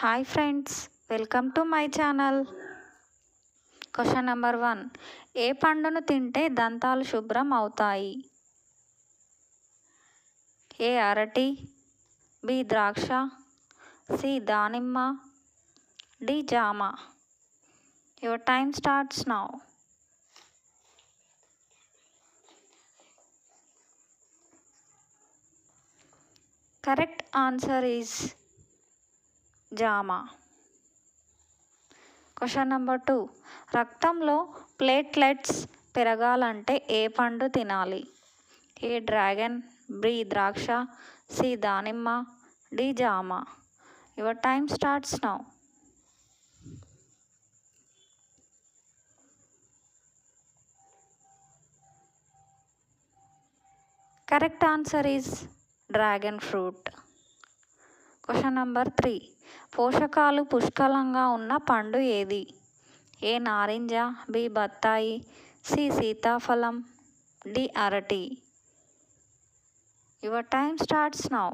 Hi friends, welcome to my channel. Question number 1. ఏ పండును తింటే దంతాలు శుభ్రం అవుతాయి? ఏ అరటి, బి ద్రాక్ష, సి దానిమ్మ, డి జామ. Your time starts now. Correct answer is జామ. Question number 2. రక్తంలో ప్లేట్లెట్స్ పెరగాలంటే ఏ పండు తినాలి? ఏ డ్రాగన్, బి ద్రాక్ష, సి దానిమ్మ, డి జామ. Your time starts now. Correct answer is dragon fruit. Question number 3. పోషకాలు పుష్కలంగా ఉన్న పండు ఏది? ఏ నారింజ, బి బత్తాయి, సి సీతాఫలం, డి అరటి. Your time starts now.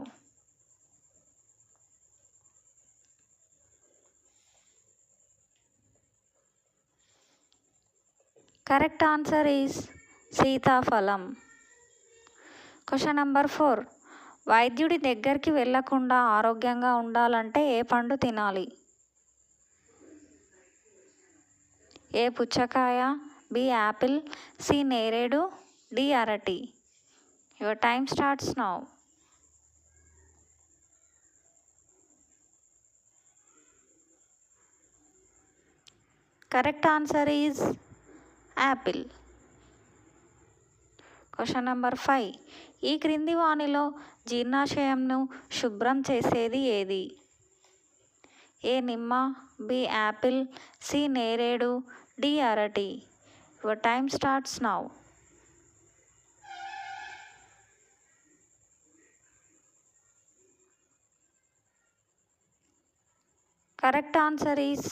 Correct answer is సీతాఫలం. Question number 4. వైద్యుడి దగ్గరికి వెళ్ళకుండా ఆరోగ్యంగా ఉండాలంటే ఏ పండు తినాలి? ఏ పుచ్చకాయ, బి యాపిల్, సి నేరేడు, డి అరటి. Your time starts now. Correct answer is Apple. Question number 5. ఈ క్రింది వానిలో జీర్ణాశయంను శుభ్రం చేసేది ఏది? ఏ నిమ్మ, బి యాపిల్, సి నేరేడు, డి అరటి. Your time starts now. Correct answer is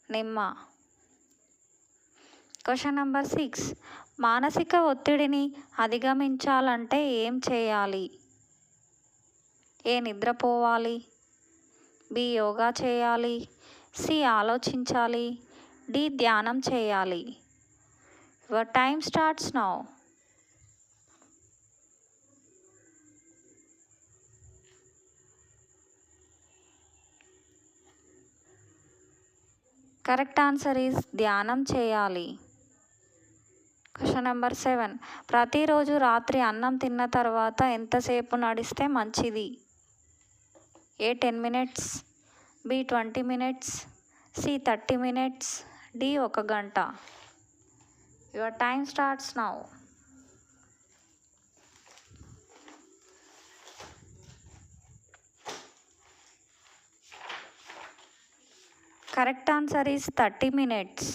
నిమ్మ. Question number 6. మానసిక ఒత్తిడిని అధిగమించాలంటే ఏం చేయాలి? ఏ నిద్రపోవాలి, బి యోగా చేయాలి, సి ఆలోచించాలి, డి ధ్యానం చేయాలి. Your time starts now. Correct answer is ధ్యానం చేయాలి. Question number 7. ప్రతిరోజు రాత్రి అన్నం తిన్న తర్వాత ఎంతసేపు నడిస్తే మంచిది? A 10 minutes, B 20 minutes, C 30 minutes, D 1 గంట. Your time starts now. Correct answer is 30 minutes.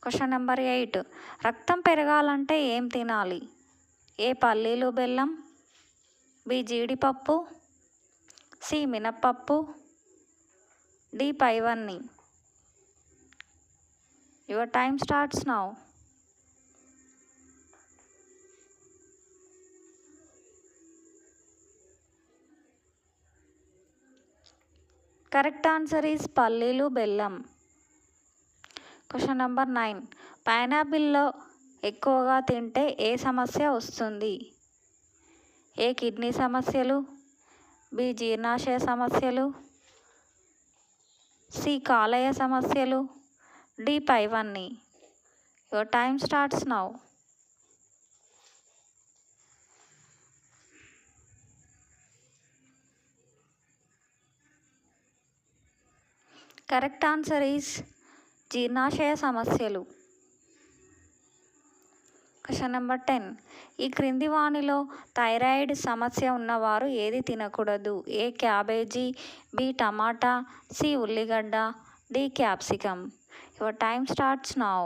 Question number 8. రక్తం పెరగాలంటే ఏం తినాలి? ఏ పల్లీలు బెల్లం, బి జీడిపప్పు, సి మినప్పప్పు, డి పైవన్నీ. Your time starts now. Correct answer is పల్లీలు బెల్లం. Question number 9. పైనాపిల్లో ఎక్కువగా తింటే ఏ సమస్య వస్తుంది? ఏ కిడ్నీ సమస్యలు, బి జీర్ణాశయ సమస్యలు, సి కాలేయ సమస్యలు, డి పైవన్నీ. Your time starts now. Correct answer is జీర్ణాశయ సమస్యలు. Question number 10. ఈ క్రింది వానిలో థైరాయిడ్ సమస్య ఉన్నవారు ఏది తినకూడదు? A cabbage, B tomato, C ఉల్లిగడ్డ, D capsicum. Your time starts now.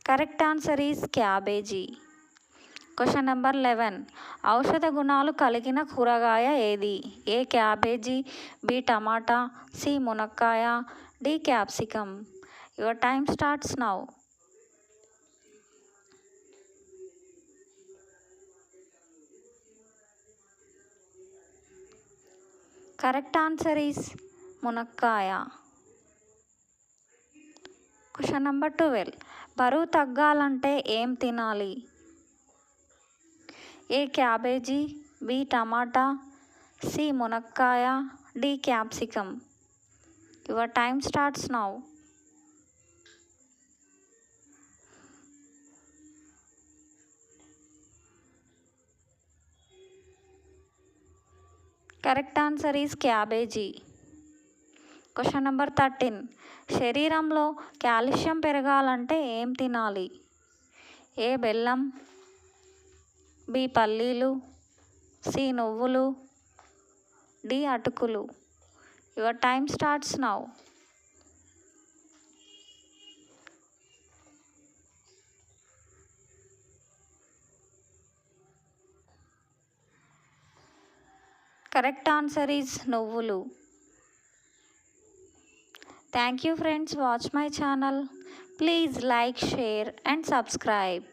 Correct answer is cabbage. Question number 11. ఔషధ గుణాలు కలిగిన కూరగాయ ఏది? A cabbage, B tomato, C మునక్కాయ, D capsicum. Your time starts now. Correct answer is మునక్కాయ. Question number 12. బరువు తగ్గాలంటే ఏం తినాలి? A cabbage, B tomato, C మునక్కాయ, D capsicum. Your time starts now. Correct answer is cabbage. Question number 13. శరీరంలో calcium పెరగాలంటే ఏం తినాలి? ఏ బెల్లం, బి పల్లీలు, సి నువ్వులు, డి అటుకులు. Your time starts now. Correct answer is నువ్వులు. Thank you friends, watch my channel. Please like, share and subscribe.